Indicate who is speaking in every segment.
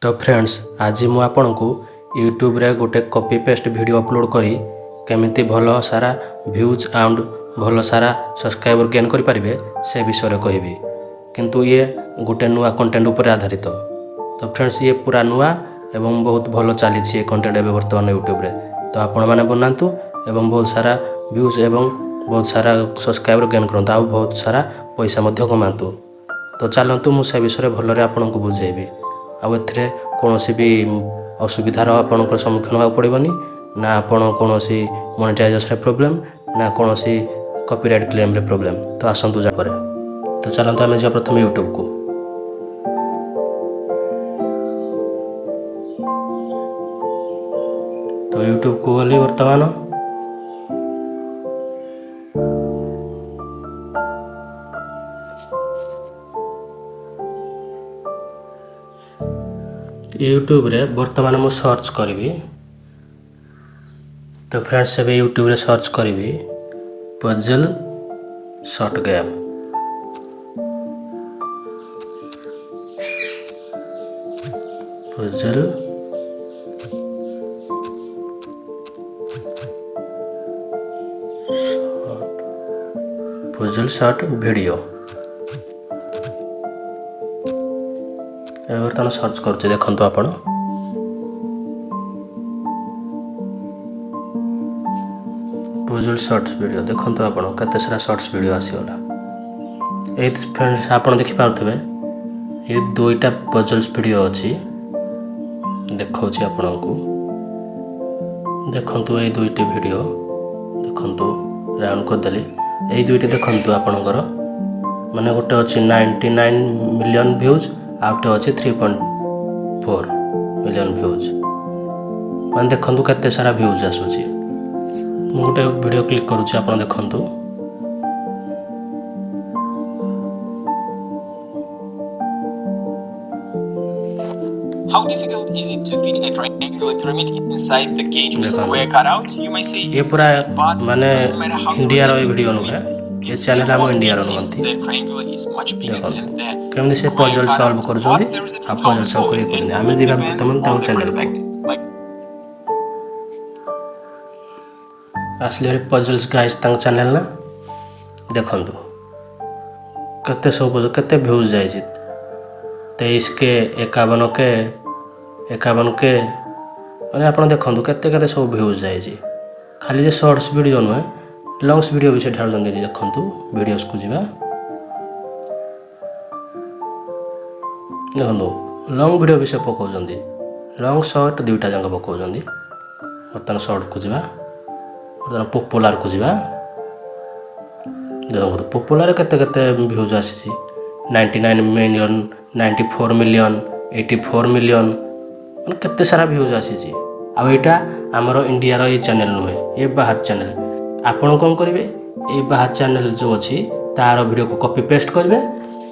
Speaker 1: तो फ्रेंड्स आज मु आपन को यूट्यूब रे गोटे कॉपी पेस्ट वीडियो अपलोड करी केमिति भल सारा व्यूज एंड भल सारा सब्सक्राइबर गेन करि परिबे से विषय रे कहबी। किंतु ये गोटे नुआ कंटेंट ऊपर आधारित। तो फ्रेंड्स ये पूरा नुआ एवं बहुत भल चली ये कंटेंट एवं बर्तमान यूट्यूब रे। तो आपण माने बनातु एवं बहुत सारा व्यूज एवं बहुत सारा सब्सक्राइबर गेन करंतु आ बहुत सारा पैसा मध्य कमातु। तो चलतु मु से विषय भल रे आपन को बुझेबी। आउ एथिरे कोनोसी भी असुविधार आपनकर सम्मुखीन होगा पड़बनी ना आपण कोनोसी मोनेटाइजेशन प्रॉब्लम ना कोनोसी कॉपीराइट क्लेम रे प्रॉब्लम। तो आसंतु जा परे। तो चलंतु आमे जा प्रथम यूट्यूब को। तो यूट्यूब को गली वर्तमान यूट्यूब रे वर्तमान मु सर्च करी। तो फ्रेंड्स से यूट्यूब रे सर्च करी puzzle short game. Puzzle short video बर्तमान सर्च कर देखु आपण पजल शॉर्ट्स वीडियो देखु आपण केते सारा शॉर्ट्स वीडियो आसीगला। ए फ्रेंड्स आपण देखि पाउथबे ये दुईटा पजल्स वीडियो अछि देखौछि आपण को। देखंतु ए दुईटी वीडियो देखंतु राउंड कर देली। ए दुईटी देखंतु आपणकर माने गोटे अछि 99 मिलियन व्यूज आउटे अच्छे 3.4 मिलियन व्यूज। मैंने देखु केते सारा व्यूज आसूची। मु गोटे वीडियो क्लिक करुच्ची आप देखु।
Speaker 2: How difficult is it to fit a triangular pyramid inside the cage with square cutout? You may say
Speaker 1: ये पूरा माने इंडिया रो वीडियो नुहे। ये चैनल हम इंडिया रो नंती। देखो केमने से पजल सॉल्व कर जोंदी आ पजल सॉल्व करी कोनी हमें दिबा प्रथम तम चैनल को असली पजल्स गाइस तंग चैनल ना देखंतु कते सब कते व्यूज जाय छी 23 के 51 के माने आपण देखंतु कते कते सब व्यूज जाय छी। खाली जे शॉर्ट्स वीडियो नुहे लॉन्ग्स वीडियो भी से ठार जोंदी देखंतु वीडियोस को जिबा देखो लॉन्ग वीडियो भी से पकाउछंदी लॉन्ग शॉर्ट दुईटा जंग पकाउछंदी। बर्तमान शॉर्ट को जिबा बर्तमान पॉपुलर को जिबा देखो पॉपुलर केते केते व्यूज आसी 99 मिलियन 94 मिलियन 84 मिलियन माने केते सारा व्यूज आसी। आ एटा हमरो इंडिया रो ये चैनल नुहे ये बाहर चैनल। आपण कोन करिवे ए बाहर चैनल जो अछि तार वीडियो को कॉपी पेस्ट करिवे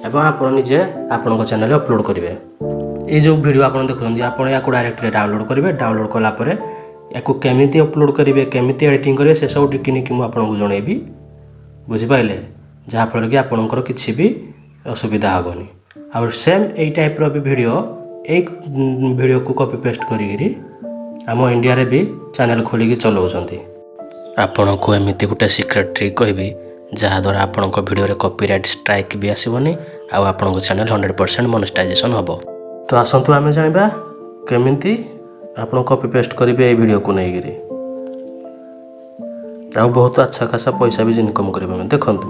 Speaker 1: एवं आपण निजे आपण चैनल अपलोड करेंगे। ये जो वीडियो आप देखुं आप डायरेक्ट डाउनलोड करेंगे। डाउनलोड कला या केमिति अपलोड करेंगे केमिति एडिटिंग करेंगे से सब टेक्निक मुझे आपको जनइबी बुझिपारे जहाँफल कि आपंकर किसी भी असुविधा हेनी। आ सेम यही टाइप रो भी वीडियो एक वीडियो को कॉपी पेस्ट करी आम इंडिया रे भी चैनल खोलिक चलाउछंती। आपण को एमती गोटे सिक्रेट ट्रिक कहबी जहाँद्वारा आपण वीडियो कॉपीराइट स्ट्राइक भी आसबनी आपण चैनल 100% मोनेटाइजेशन हम। तो आसतु आम जाना केमिति आपण कॉपी पेस्ट करेंगे ये वीडियो को लेकिन बहुत अच्छा खासा पैसा भी इनकम करेंगे। देखंतु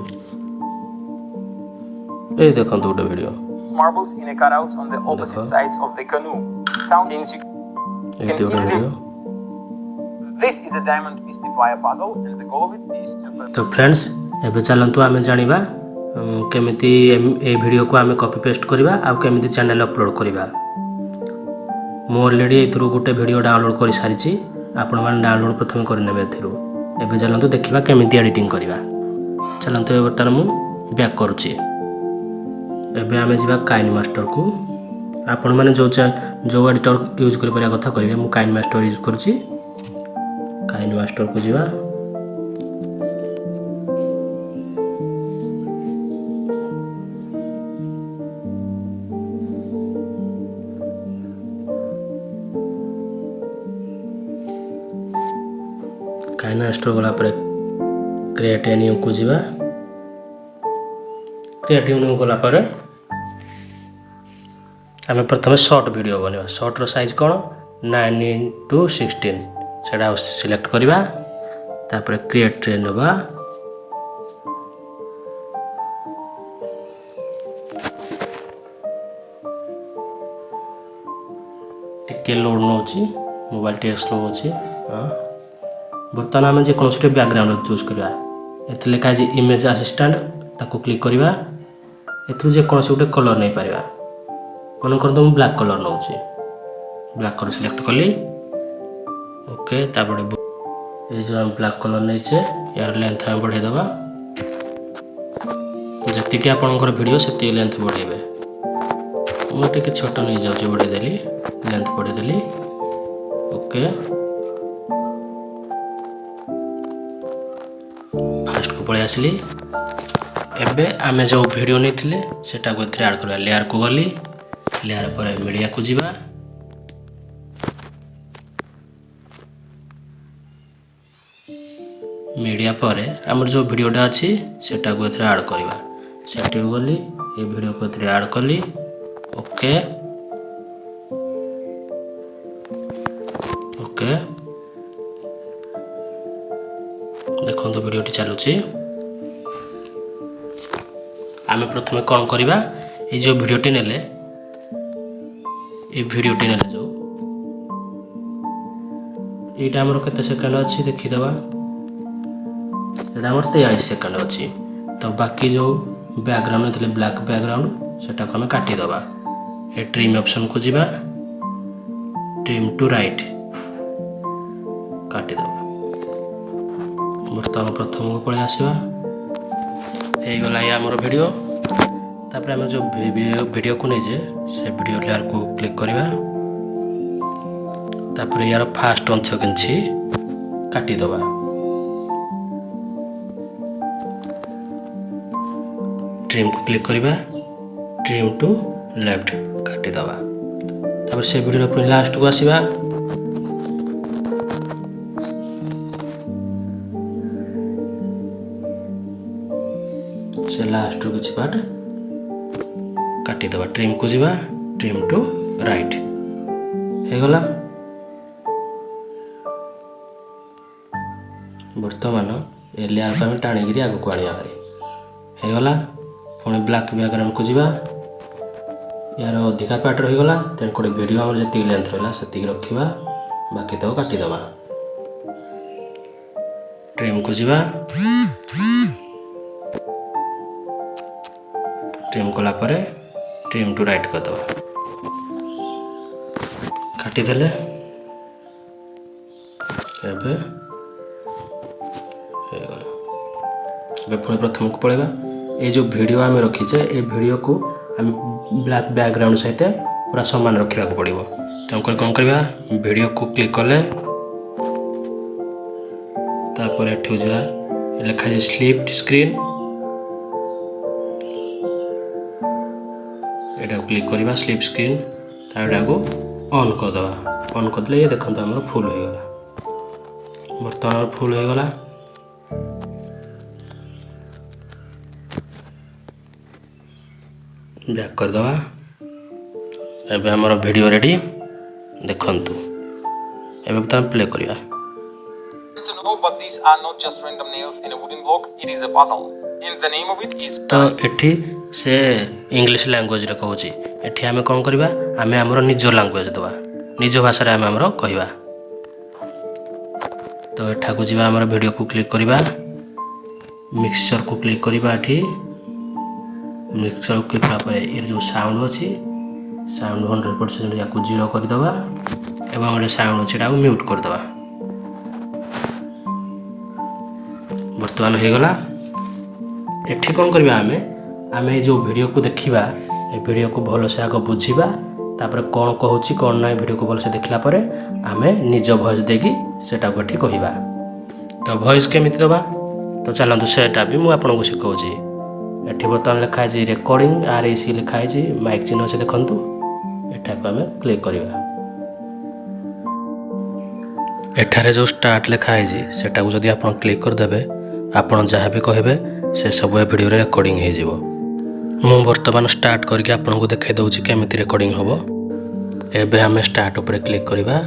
Speaker 1: ये देखंतु गोटे video
Speaker 2: marbles in a cutouts on the opposite sides of the canoe. Sounds you can easily. This is a diamond mystifier puzzle and the goal of it is to.
Speaker 1: तो फ्रेंड्स एबे चलंतु आमे जानिबा केमिति ए video को आमे copy paste करिबा आ केमिति channel upload करिबा। मो ऑलरेडी एथरो गोटे वीडियो डाउनलोड करि सारिछि आपण मान डाउनलोड प्रथम करि नेबे एथरो। एबे चलंतु देखिबा केमिति एडिटिंग करिबा। चलंतु ए बर्तमान मु बैक करूछि। एबे आमे जिबा काइन मास्टर को आपण माने जो एडिटर यूज करि परिया कथा करिवे मु काइन मास्टर यूज करूछि। काइन मास्टर को जिबा କାଇନାଷ୍ଟର ଗଲା ପରେ କ୍ରିଏଟ୍ ଏ ନ୍ୟୁକୁ ଯିବା। କ୍ରିଏଟ୍ ନ୍ୟୁ ଗଲା ପରେ ଆମେ ପ୍ରଥମେ ସର୍ଟ ଭିଡ଼ିଓ ବନେଇବା। ସର୍ଟର ସାଇଜ୍ କ'ଣ 9:16 ସେଇଟା ସିଲେକ୍ଟ କରିବା। ତାପରେ କ୍ରିଏଟ୍ରେ ନେବା। ଟିକେ ଲୋଡ଼ ନେଉଛି, ମୋବାଇଲ ଟିକେ ସ୍ଲୋ ଅଛି। ବର୍ତ୍ତମାନ ଆମେ ଯେକୌଣସି ଗୋଟେ ବ୍ୟାକଗ୍ରାଉଣ୍ଡ ଚୁଜ୍ କରିବା। ଏଥିରେ ଲେଖା ଅଛି ଇମେଜ୍ ଆସିଷ୍ଟାଣ୍ଟ, ତାକୁ କ୍ଲିକ୍ କରିବା। ଏଥିରୁ ଯେକୌଣସି ଗୋଟେ କଲର୍ ନେଇପାରିବା। ମନେ କରନ୍ତୁ ମୁଁ ବ୍ଲାକ୍ କଲର୍ ନେଉଛି, ବ୍ଲାକ୍ କଲର୍ ସିଲେକ୍ଟ କଲି। ଓକେ, ତାପରେ এই যে আমি ব্ল্যাক কলর নেইছে ইয়ার লেন্থ আমি বড়াই দেবা। যেতিকি আপনার ভিডিও সেতিকি লেন্থ বড়াইবে। মু টিকে ছোট নেই যাচ্ছি, বড়াই দেলি, লেন্থ বড়াই দেলি। ওকে, ফার্স্ট को पळै आसली। एबे आमे जो वीडियो नहीं सेटा को एथरे ऐड करबा। लेयर को गली, लेयर पर मीडिया को जीवा। मीडिया पर आमर जो वीडियोटा अच्छी सेटा को एथरे ऐड करबा। सेटी गली, ये वीडियो को एथरे ऐड कली। ओके ओके, देखो तो वीडियोटी चलुची। आम प्रथम कौन करवा, ये जो वीडियोटी नेले, ये वीडियोटी नेले जो यहाँ आमर केते सेकेंड अच्छी देखीदे। आमर 43 सेकेंड अच्छी। तो बाकी जो बैकग्राउंड थे ब्लैक बैकग्राउंड सेटा को हमें काटिदेवा। ये ट्रिम ऑप्शन को जीवा, ट्रिम टू राइट काटिदेवा। बर्तमान प्रथम को पळै आसवा। हो गला ये आमर वीडियो। तापर आम जो वीडियो को नहीं से वीडियो लेयर को क्लिक करवा। तापर यार फास्ट अंश किंची काटिदेवा। ट्रिम को क्लिक करवा, ट्रिम टू लेफ्ट काटिदेवा। तापर से वीडियो पुणी लास्ट को आसवा। से लास्ट किसी पार्ट काटिदेवा। ट्रिम को जीवा, ट्रिम टू राइट हो गला। बर्तमान ए लेयर को हम टाणिकी आग को आनिया हो गला। पुणी ब्लैक बैकग्राउंड को जीवा। यार अधिका पार्ट रहीगला, तेणु गोटे वीडियो आम जी लेंथ रहा से रखा। बाकी तक काटिदेवा। ट्रिम को जीवा, ट्रिम कला परे ट्रिम टू राइट करदे काटिदेले। एबे पुणी प्रथम को पळेबा। ये जो वीडियो आम रखीचे ये वीडियो को आम ब्लैक बैकग्राउंड सहित पूरा सामान रखा पड़ो। तेणुक कौन करवा, वीडियो को क्लिक कले तापर एठू जा लिखा है स्लिप स्क्रीन, एटा क्लिक करवा स्लिप स्क्रीन। ताटा को ऑन करदे। ऑन करदे ये देखो आम फुल हो गला। बर्तमान फुल हो गला। बैक करदे। एबे हमर वीडियो रेडी देखंतु। एबे त प्ले करिया।
Speaker 2: To know, but these are not just random nails in a wooden block. It is a puzzle, and the name of it is
Speaker 1: तो एठी से इंग्लिश लैंग्वेज रे कहूची। एठी हमें कौन करबा, हमें हमरो निज लैंग्वेज दवा, निज भाषा रे हमें हमरो कहबा। तो एठा को जीवा, हमरो वीडियो को क्लिक करबा, मिक्सचर को क्लिक करबा। एठी मिक्सचर क्लिक करा पर ये जो साउंड अछि साउंड 100% या को 0 कर दवा। एवं गोटे साउंड अछि एटा को म्यूट कर दवा। बर्तमान हो गला। एठी कौन करबा, आमे जो वीडियो को देखिबा, ए वीडियो को भल से आग बुझीबा। तापर कौन कहूची कौन ना वीडियो को भल से देखला परे आमे निज वॉइस देकी सेटा को एठी कहिबा। तो वॉइस केमिति दबा, तो चलंतु सेटा भी मु आपन को सिखाउची। एठी बर्तमान लिखा है रिकॉर्डिंग RAC लिखा है माइक चिन्ह से देखंतु। एटा को आमे क्लिक करबा। एठारे जो स्टार्ट लिखाई सेटा को जदि आपण क्लिक करदेबे आपण जहाँ भी कहे से सब ए वीडियो रेकर्डिंग हो मु बर्तमान स्टार्ट करके आपन को देखाई दउछि केमिति रेकर्डिंग होबो। एबे हमें स्टार्ट ऊपर क्लिक करबा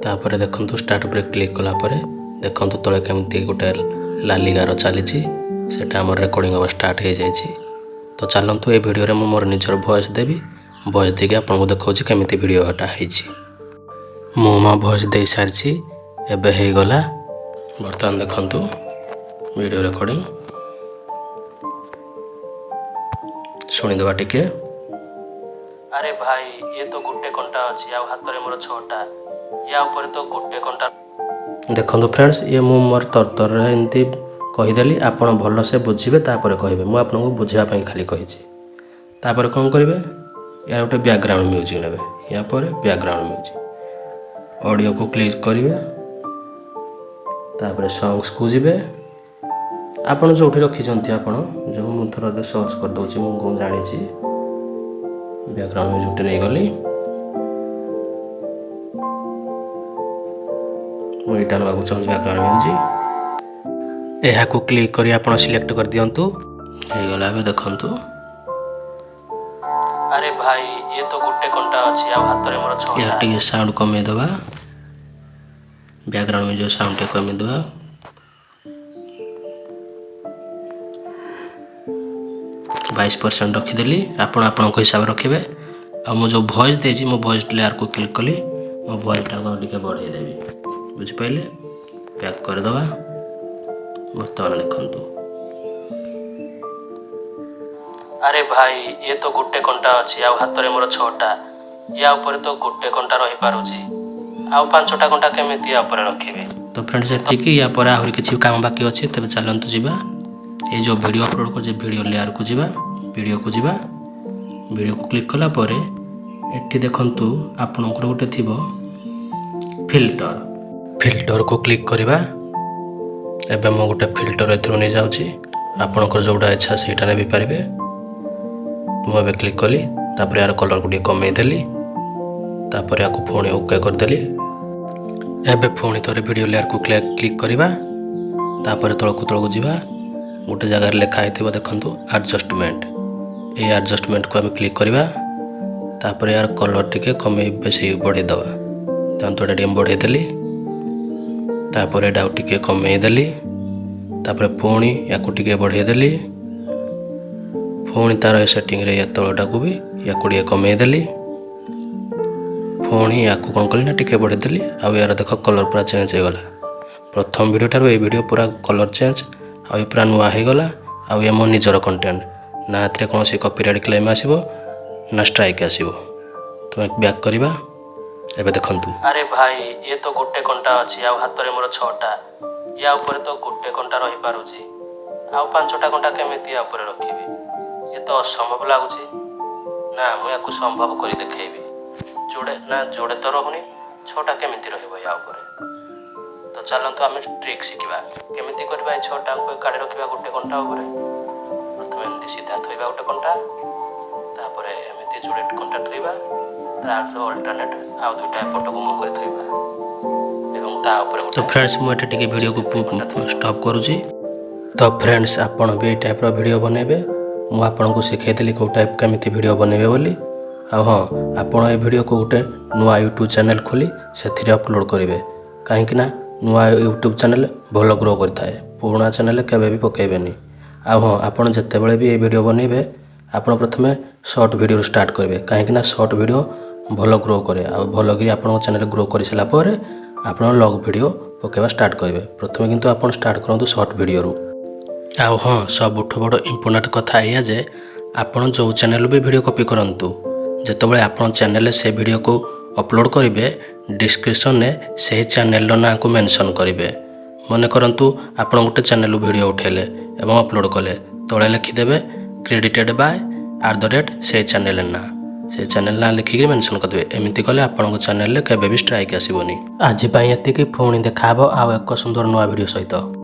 Speaker 1: तापर देखंतु स्टार्ट ऊपर क्लिक कला परे देखंतु तळे केमिति गोटे लाली गार चली सेटा हमर रेकर्डिंग होबा स्टार्ट हो जाइछि। तो चलंतु ए वीडियो रे मु मोर निजर वॉइस देबी वॉइस देके आपन को देखाउछि केमिति वीडियो हटा हिछि। मु मा वॉइस दे सारछि एबे हे गला बर्तमान देखंतु वीडियो रेकर्डिंग शुणी दवा टिके। अरे भाई ये तो गोटे कंटा अछि आ हाथ रे मोर छोटा या ऊपर तो गोटे कंटा देखंतु फ्रेंड्स ये मु मोर तरतर रे एंती कहि देली आपण भलो से बुझिबे तापर कहिबे मु आपन को बुझिया पई खाली कहिछि। तापर कोन करिवे या गोटे बैकग्राउंड म्यूजिक नेबे या पर बैकग्राउंड म्यूजिक ऑडियो को क्लिक करिवे तापर सॉन्ग्स को जिबे आपण जोठी रखी जंती आपण जो मु थोड़ा दे सर्च कर दउछि मु को जानि छी बैकग्राउंड म्यूजिक टे नै गली मु इटा लागु चाहू बैकग्राउंड म्यूजिक एहा को क्लिक करी आपण सिलेक्ट कर दियंतु हे गला बे देखंतु। अरे भाई ये तो गुटे कंटा अछि आ हाथ रे मोर छोटा या टिके साउंड कमे दबा बैकग्राउंड में जो साउंड टे कमे दबा 22% रखीदेली आपण हिसाब रखिए। आ मु जो वॉइस देजी मो वॉइस लेयर को क्लिक कली मो वॉइस टा को टिके बढ़ाई देबी बुझि पाइले पैक कर दबा। बर्तमान लिखंतु अरे भाई ये तो गोटे कंटा अछि आ हाथ रे मोर छोटा या ऊपर तो गोटे कंटा रही पारुछि आ पांचटा कंटा केमिति या ऊपर रखिबे। तो फ्रेंड्स एतिकी या पर आहुरी किछि काम बाकी अछि तबे चलंतु जिबा ये जो वीडियो अपलोड कर वीडियो लेयर को जिबा वीडियो को क्लिक कला परे एठी देखंतु आपनकर गोटे थिबो फिल्टर को क्लिक करबा। एबे मो गोटे फिल्टर एथरो नै जाउछि आपनकर जोडा इच्छा सेटा नै भी पारिबे। मु एबे क्लिक कली तापर यार कलर को कमे देली तापर याको फोन ओके कर देली। एबे फोन तोरे वीडियो लेयर को क्लिक करबा तापर तळको जिबा गोटे जगह लिखा है देखो एडजस्टमेंट ये एडजस्टमेंट को आम क्लिक करवा तापर यार कलर टिके कमे बेसी बढ़े दवा तो टे बढ़े देली तापर एटा टिके कमे देली तापर पुणी या टिके बढ़े देली पुणी तार सेटिंग रे या तलटा को भी या टिके कमे देली पुणी या कौन कली ना टिके बढ़े देली आ यार देख कलर पूरा चेंज हो गला। प्रथम वीडियो ठार ये वीडियो पूरा कलर चेंज आ पूरा नुआ हो गला आ ये मो निजर कंटेंट ना एथरे कोनोसी कॉपीराइट क्लेम आसीबो ना स्ट्राइक आसीबो। तो बैक करबा एबे देखंतु अरे भाई ये तो गोटे कंटा अछि आ हाथ रे मोर छोटा या ऊपर तो गोटे कंटा रही पारुछि आ पांचटा कंटा केमिति या ऊपर रखिबे ये तो असंभव लागुछि ना मु याकु संभव करी देखेबी जोड़े तो रहुनी छोटा केमिति रहइबो या ऊपर। तो चलंतु आम ट्रिक शिखा केमिति करबा छोटा को काढ़ी रखिबा गोटे कंटा ऊपर प्रथम एमती सीधा थोइबा गोटे कंटा तापर एमती जोड़े कंटा थोइबा तार अल्टरनेट आ दुटा फोटो को मुंह कर थोइबा एवं ता ऊपर। तो फ्रेंड्स मु एटा टिके वीडियो को स्टॉप करूची। तो फ्रेंड्स आपण भी ए टाइप रो वीडियो बनेबे मु आपण को सिखाई देली को टाइप केमिति वीडियो बनेबे बोली आ हां आपण ए वीडियो को गोटे नुआ यूट्यूब चैनल खोली सेथिरे अपलोड करिवे काहेकि ना नुआ यूट्यूब चैनल भल ग्रो करता है पुराना चैनल केबे भी पकेबेनी। आ हाँ आपन जते बेले भी ये वीडियो बनइबे आपन प्रथमे शॉर्ट वीडियो स्टार्ट करेंगे कहीं शॉर्ट वीडियो भल ग्रो करे आ भल कि आपन चैनल ग्रो कर सारा पर आपन लॉन्ग वीडियो पकेबा स्टार्ट करेंगे। प्रथमे किंतु आपन स्टार्ट करंतु शॉर्ट वीडियो रु। आ हाँ सबुठ बड़ इंपोर्टेंट कथा या जे आपन जो चैनल भी वीडियो कॉपी करंतु जेतबेले आपन चैनल से वीडियो को अपलोड करेंगे डिस्क्रिप्शन में से चैनल ना को मेंशन करेंगे। मन करंतु आपन गोटे चैनल वीडियो उठेले एवं अपलोड कले तले लिखिदेवे क्रेडिटेड बाय @ से चैनल ना लिखिक मेंशन करदेवे। एमती कले आपन चैनल केबे भी स्ट्राइक आसीबोनी। आज एतिकी पुणी देखा आ एक सुंदर नुआ वीडियो सहित।